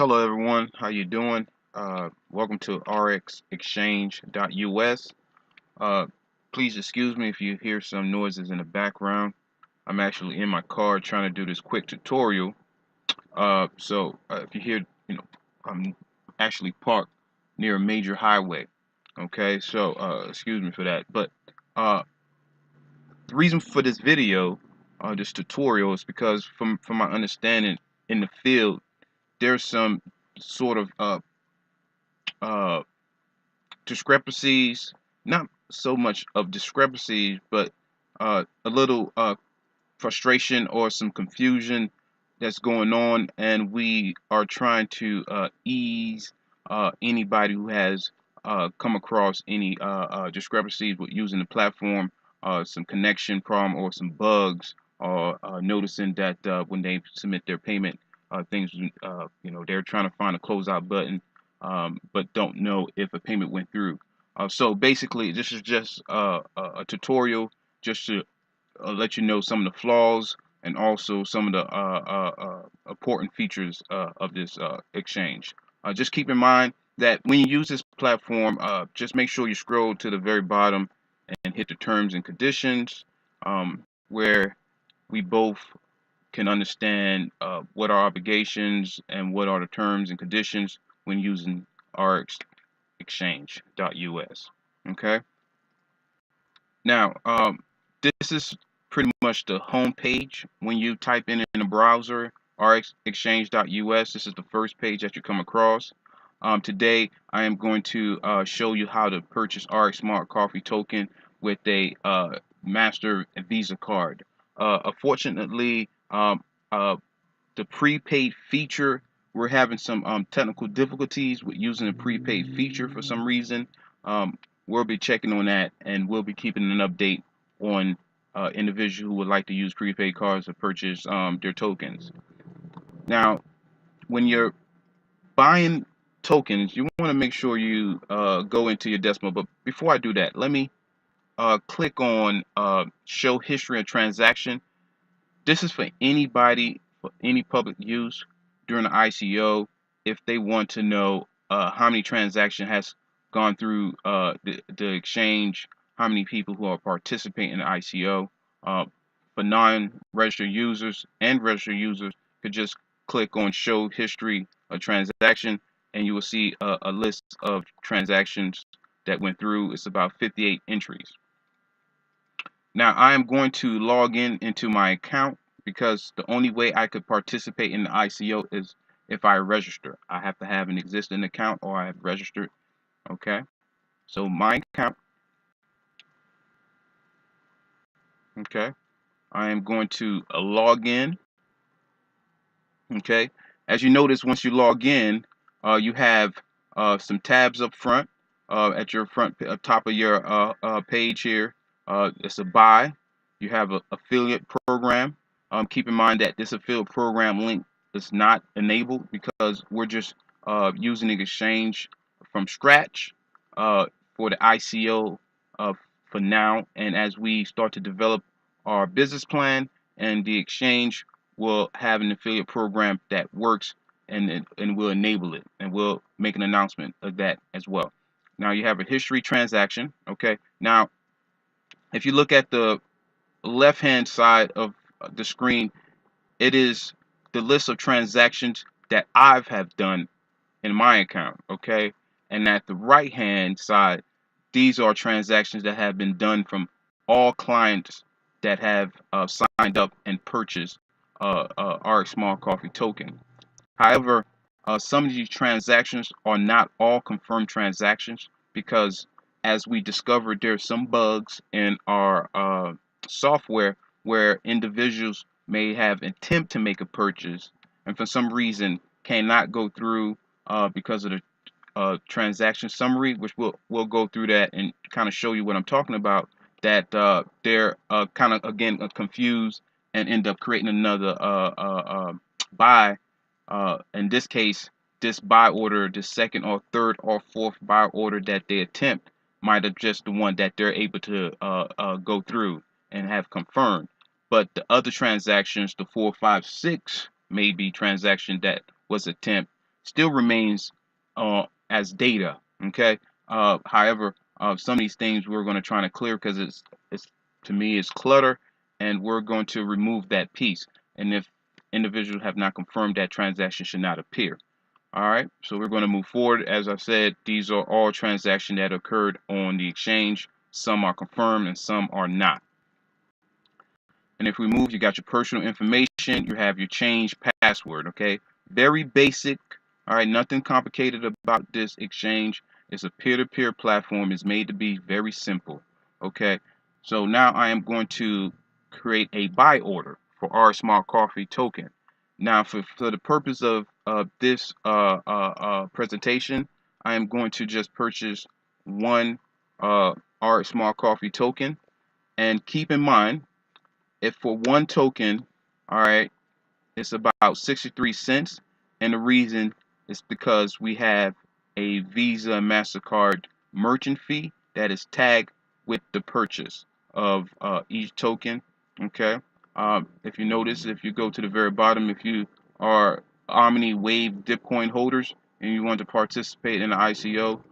Hello everyone, how you doing? Welcome to RxExchange.us. Uh, Please excuse me if you hear some noises in the background. I'm actually in my car trying to do this quick tutorial. If you hear, I'm actually parked near a major highway. Okay, excuse me for that. But uh, the reason for this video, this tutorial, is because from my understanding in the field, there's some sort of uh, discrepancies, not so much of discrepancies, but a little frustration or some confusion that's going on, and we are trying to ease anybody who has come across any discrepancies with using the platform, some connection problem or some bugs, or noticing that when they submit their payment, things, they're trying to find a closeout button, but don't know if a payment went through. So basically, this is just a tutorial just to let you know some of the flaws and also some of the important features of this exchange. Just keep in mind that when you use this platform, just make sure you scroll to the very bottom and hit the terms and conditions, where we both can understand what are obligations and what are the terms and conditions when using RxExchange.us. Okay. Now, this is pretty much the home page. When you type in the browser RxExchange.us, this is the first page that you come across. Today, I am going to show you how to purchase RxSmartCoffee token with a Master Visa card. Unfortunately, the prepaid feature, we're having some technical difficulties with using the prepaid feature for some reason. We'll be checking on that, and we'll be keeping an update on individuals who would like to use prepaid cards to purchase their tokens. Now, when you're buying tokens, you want to make sure you go into your decimal. But before I do that, let me click on Show History of Transaction. This is for anybody, for any public use during the ICO, if they want to know how many transactions has gone through the exchange, how many people who are participating in the ICO. For non-registered users and registered users, could just click on Show History of Transaction, and you will see a list of transactions that went through. It's about 58 entries. Now I am going to log into my account, because the only way I could participate in the ICO is if I register. I have to have an existing account or I have registered. Okay, so my account. Okay, I am going to log in. Okay, as you notice, once you log in, you have some tabs up front, at your front top of your page here. It's a buy. You have an affiliate program. Keep in mind that this affiliate program link is not enabled, because we're just using the exchange from scratch for the ICO for now. And as we start to develop our business plan, and the exchange will have an affiliate program that works, and we'll enable it, and we'll make an announcement of that as well. Now you have a history transaction. Okay, now if you look at the left hand side of the screen, it is the list of transactions that I've have done in my account. Okay, and at the right hand side, these are transactions that have been done from all clients that have signed up and purchased RxSmartCoffee token. However, some of these transactions are not all confirmed transactions, because as we discovered, there's some bugs in our software where individuals may have intent to make a purchase, and for some reason cannot go through because of the transaction summary, which we'll go through that and kind of show you what I'm talking about. That they're kind of again confused and end up creating another buy. In this case, this buy order, the second or third or fourth buy order that they attempt, might have just the one that they're able to go through and have confirmed. But the other transactions, the 4, 5, 6 maybe transaction that was attempt, still remains as data. Okay. However, some of these things we're going to try to clear because it's to me it's clutter, and we're going to remove that piece. And if individuals have not confirmed, that transaction should not appear. All right, so we're going to move forward. As I've said, these are all transactions that occurred on the exchange. Some are confirmed and some are not. And if we move, you got your personal information, you have your change password, okay? Very basic, all right? Nothing complicated about this exchange. It's a peer-to-peer platform. It's made to be very simple, okay? So now I am going to create a buy order for RxSmartCoffee token. Now, for the purpose of this presentation, I am going to just purchase one RxSmartCoffee token. And keep in mind, if for one token, all right, it's about 63 cents. And the reason is because we have a Visa and MasterCard merchant fee that is tagged with the purchase of each token. Okay. If you notice, if you go to the very bottom, if you are OMNI Wave DIBCOIN holders and you want to participate in the ICO,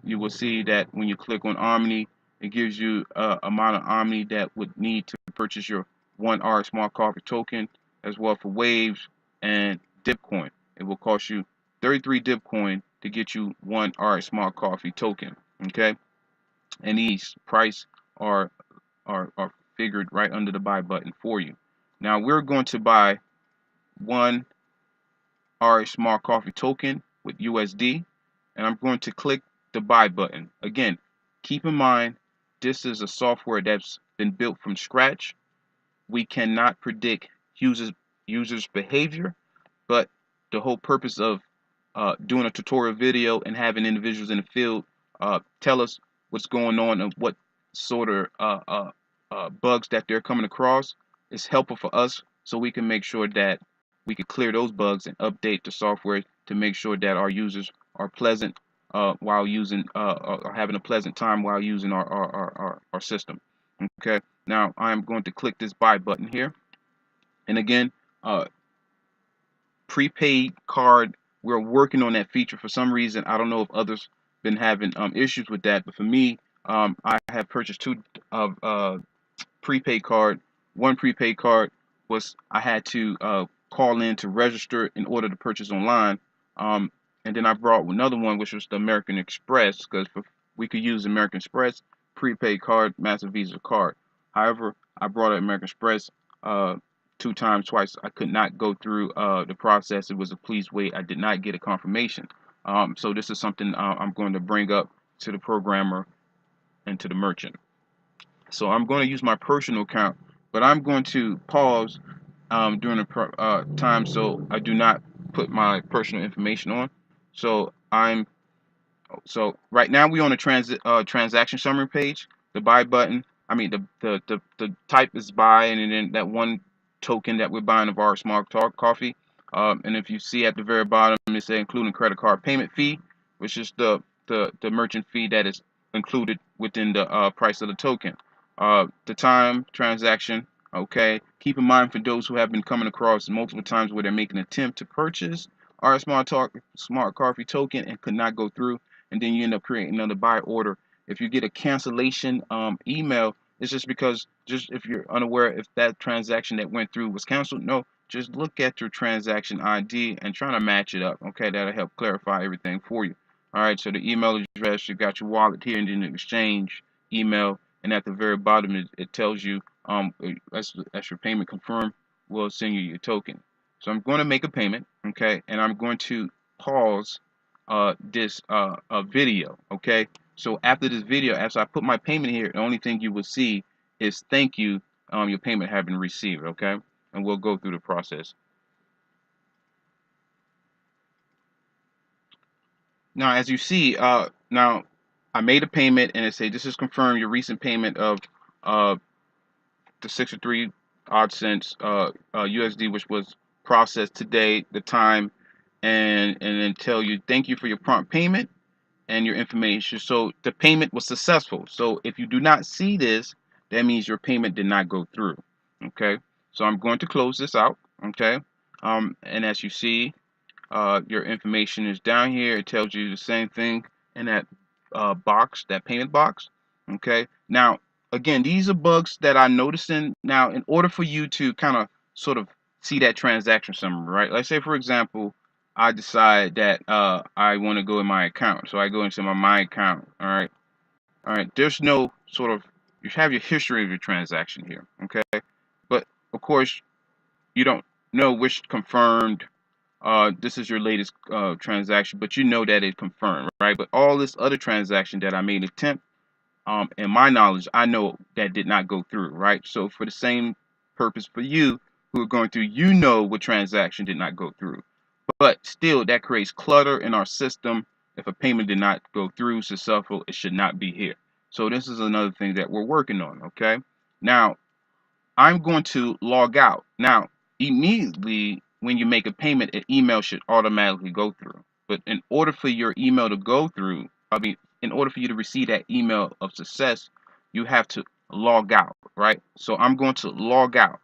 you will see that when you click on OMNI, it gives you amount of OMNI that would need to purchase your one RxSmartCoffee token, as well for Waves and DIBCOIN. It will cost you 33 DIBCOIN to get you one RxSmartCoffee token. Okay, and these price are figured right under the buy button for you. Now we're going to buy one RxSmartCoffee token with USD, and I'm going to click the buy button. Again, keep in mind this is a software that's been built from scratch. We cannot predict users' behavior, but the whole purpose of doing a tutorial video and having individuals in the field tell us what's going on and what sort of bugs that they're coming across is helpful for us, so we can make sure that we can clear those bugs and update the software to make sure that our users are pleasant while using or having a pleasant time while using our system. Okay, now I'm going to click this buy button here, and again, prepaid card, we're working on that feature. For some reason, I don't know if others been having issues with that, but for me, I have purchased two prepaid card. One prepaid card was I had to call in to register in order to purchase online, and then I brought another one, which was the American Express, because we could use American Express prepaid card, Master Visa card. However, I brought an American Express twice. I could not go through the process. It was a please wait. I did not get a confirmation. So this is something I'm going to bring up to the programmer and to the merchant. So I'm going to use my personal account, but I'm going to pause during the time so I do not put my personal information on. So right now we're on a transaction summary page. The buy button, I mean the type is buy, and then that one token that we're buying of RxSmartCoffee. And if you see at the very bottom, it says including credit card payment fee, which is the merchant fee that is included within the price of the token. The time transaction. Okay, keep in mind for those who have been coming across multiple times where they're making an attempt to purchase RxSmartCoffee token and could not go through, and then you end up creating another buy order. If you get a cancellation email, it's just because, just if you're unaware if that transaction that went through was canceled, no, just look at your transaction ID and try to match it up. Okay, that'll help clarify everything for you. All right, so the email address, you got your wallet here, and then the exchange email, and at the very bottom it tells you that's your payment confirmed. We'll send you your token. So I'm going to make a payment, okay, and I'm going to pause this video, okay. So after this video, after I put my payment here, the only thing you will see is thank you, your payment has been received, okay, and we'll go through the process. Now, as you see, now I made a payment, and it say this is confirmed your recent payment of the 63 odd cents USD, which was processed today, the time, and then tell you thank you for your prompt payment and your information. So the payment was successful. So if you do not see this, that means your payment did not go through. Okay, so I'm going to close this out. Okay, and as you see, Your information is down here. It tells you the same thing in that box, that payment box. Okay. Now, again, these are bugs that I'm noticing. Now, in order for you to kind of sort of see that transaction summary, right? Let's say, for example, I decide that I want to go in my account. So I go into my account. All right. All right. There's no sort of, you have your history of your transaction here. Okay. But of course, you don't know which confirmed this is your latest transaction, but you know that it confirmed, right? But all this other transaction that I made an attempt, in my knowledge, I know that did not go through, right? So for the same purpose for you who are going through, you know what transaction did not go through. But still, that creates clutter in our system. If a payment did not go through successful, it should not be here. So this is another thing that we're working on, okay? Now, I'm going to log out. Now, immediately when you make a payment, an email should automatically go through. But in order for your email to go through, in order for you to receive that email of success, you have to log out, right? So I'm going to log out,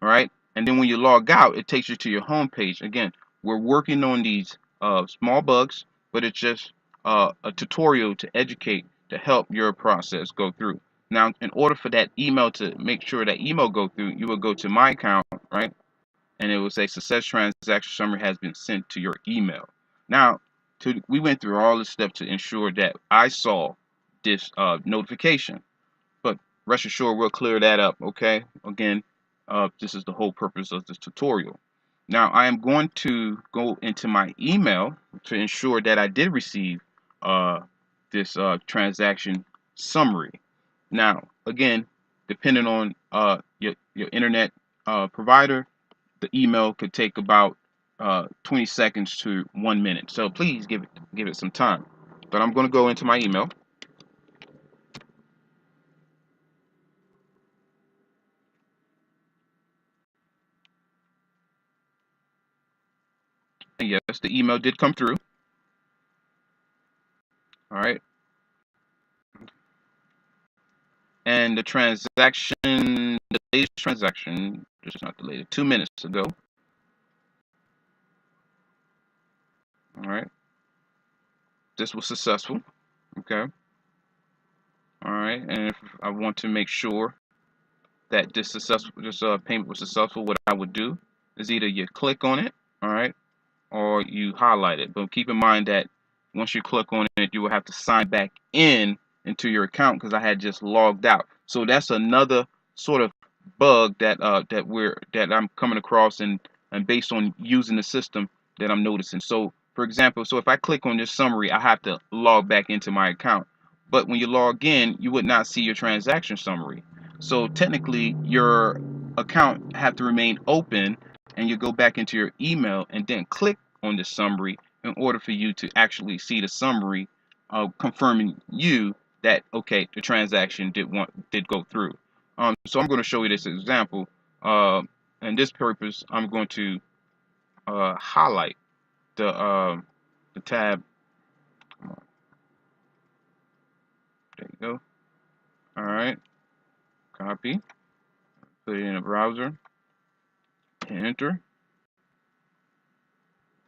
all right? And then when you log out, it takes you to your home page. Again, we're working on these small bugs, but it's just a tutorial to educate, to help your process go through. Now, in order for that email to make sure that email go through, you will go to my account, right? And it will say success transaction summary has been sent to your email. Now, we went through all the steps to ensure that I saw this notification, but rest assured we'll clear that up, okay? Again, this is the whole purpose of this tutorial. Now, I am going to go into my email to ensure that I did receive this transaction summary. Now, again, depending on your internet provider, the email could take about 20 seconds to 1 minute. So please give it some time. But I'm going to go into my email. And yes, the email did come through. All right. And the transaction, the latest transaction, this is not the latest, 2 minutes ago. All right. This was successful. Okay. All right. And if I want to make sure that this payment was successful, what I would do is either you click on it, all right, or you highlight it. But keep in mind that once you click on it, you will have to sign back into your account because I had just logged out. So that's another sort of bug that I'm coming across, and based on using the system that I'm noticing. So for example, so if I click on this summary, I have to log back into my account. But when you log in, you would not see your transaction summary. So technically, your account have to remain open, and you go back into your email and then click on the summary in order for you to actually see the summary confirming you that okay, the transaction did go through. So I'm going to show you this example. And this purpose, I'm going to highlight the tab. There you go. All right, copy, put it in a browser, and enter.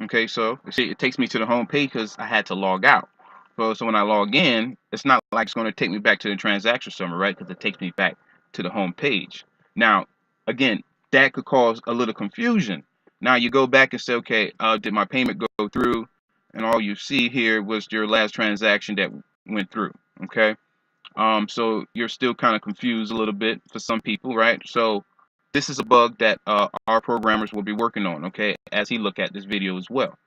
Okay, so you see, it takes me to the home page because I had to log out. So when I log in, it's not like it's going to take me back to the transaction summary, right? Because it takes me back to the home page. Now, again, that could cause a little confusion. Now you go back and say, okay, did my payment go through? And all you see here was your last transaction that went through. Okay, so you're still kind of confused a little bit for some people, right? So this is a bug that our programmers will be working on, okay, as he look at this video as well.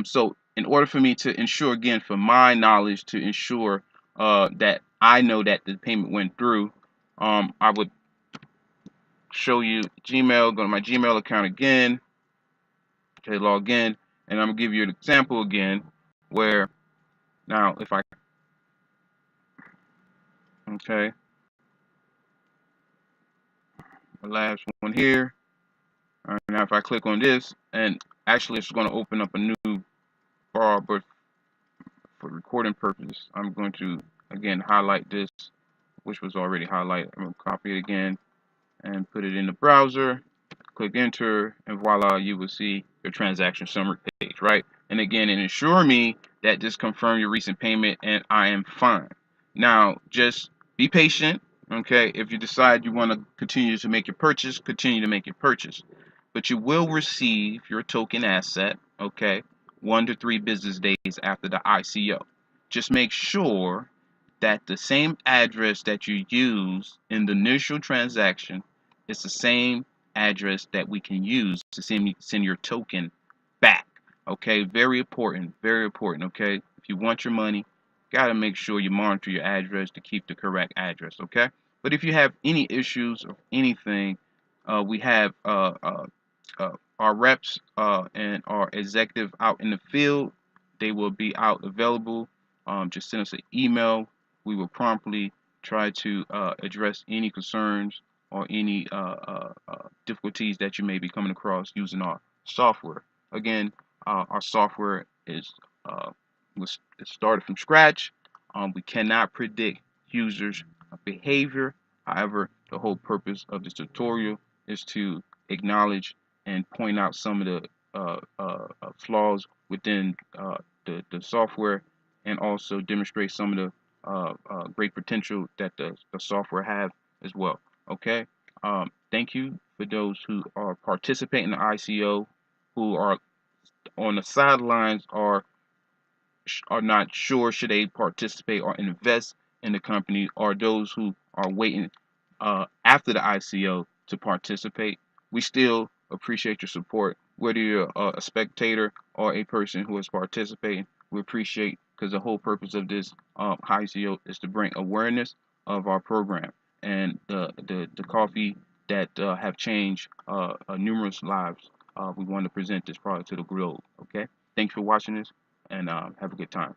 So in order for me to ensure, again, for my knowledge, to ensure that I know that the payment went through, I would show you Gmail, go to my Gmail account again, okay, log in, and I'm going to give you an example again where, now if I, okay, the last one here. All right, now if I click on this, and actually it's going to open up a new bar, but for recording purposes, I'm going to again highlight this, which was already highlighted. I'm going to copy it again and put it in the browser, click enter, and voila, you will see your transaction summary page, right? And again, it ensure me that just confirm your recent payment and I am fine. Now, just be patient, okay? If you decide you want to continue to make your purchase, continue to make your purchase. But you will receive your token asset, okay, 1 to 3 business days after the ICO. Just make sure that the same address that you use in the initial transaction is the same address that we can use to send your token back. Okay, very important, okay? If you want your money, gotta make sure you monitor your address to keep the correct address, okay? But if you have any issues or anything, we have our reps and our executive out in the field. They will be out available. Just send us an email. We will promptly try to address any concerns or any difficulties that you may be coming across using our software. Again, our software is was started from scratch. We cannot predict users' behavior. However, the whole purpose of this tutorial is to acknowledge and point out some of the flaws within the software, and also demonstrate some of the great potential that the software have as well. Okay. Thank you for those who are participating in the ICO, who are on the sidelines, are not sure should they participate or invest in the company, or those who are waiting after the ICO to participate. We still appreciate your support, whether you're a spectator or a person who is participating. We appreciate, because the whole purpose of this ICO is to bring awareness of our program and the coffee that have changed numerous lives. We want to present this product to the globe. Okay, thanks for watching this, and have a good time.